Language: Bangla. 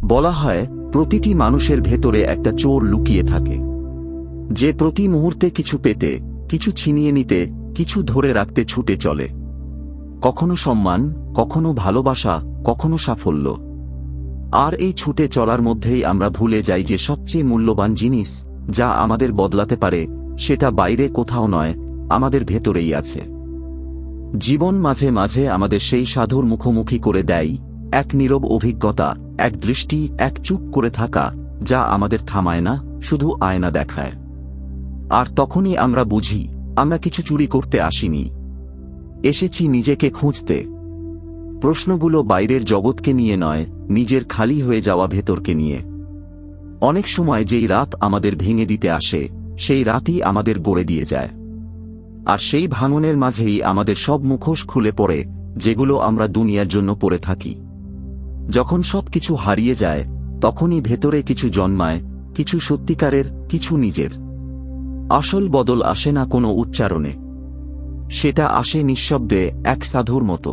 বলা হয় প্রতিটি মানুষের ভেতরে একটা চোর লুকিয়ে থাকে, যে প্রতি মুহূর্তে কিছু পেতে, কিছু ছিনিয়ে নিতে, কিছু ধরে রাখতে ছুটে চলে। কখনো সম্মান, কখনো ভালোবাসা, কখনো সাফল্য। আর এই ছুটে চলার মধ্যেই আমরা ভুলে যাই যে সবচেয়ে মূল্যবান জিনিস যা আমাদের বদলাতে পারে, সেটা বাইরে কোথাও নয়, আমাদের ভেতরেই আছে। জীবন মাঝে মাঝে আমাদের সেই সাধুর মুখোমুখি করে দেয়, এক নীরব অভিজ্ঞতা, এক দৃষ্টি, এক চুপ করে থাকা, যা আমাদের থামায় না, শুধু আয়না দেখায়। আর তখনই আমরা বুঝি, আমরা কিছু চুরি করতে আসিনি, এসেছি নিজেকে খুঁজতে। প্রশ্নগুলো বাইরের জগৎকে নিয়ে নয়, নিজের খালি হয়ে যাওয়া ভেতরকে নিয়ে। অনেক সময় যেই রাত আমাদের ভেঙে দিতে আসে, সেই রাতই আমাদের গড়ে দিয়ে যায়। আর সেই ভাঙনের মাঝেই আমাদের সব মুখোশ খুলে পড়ে, যেগুলো আমরা দুনিয়ার জন্য পড়ে থাকি। যখন সবকিছু হারিয়ে যায়, তখনই ভেতরে কিছু জন্মায়, কিছু সত্যিকারের, কিছু নিজের। আসল বদল আসে না কোনো উচ্চারণে, সেটা আসে নিঃশব্দে, এক সাধুর মতো।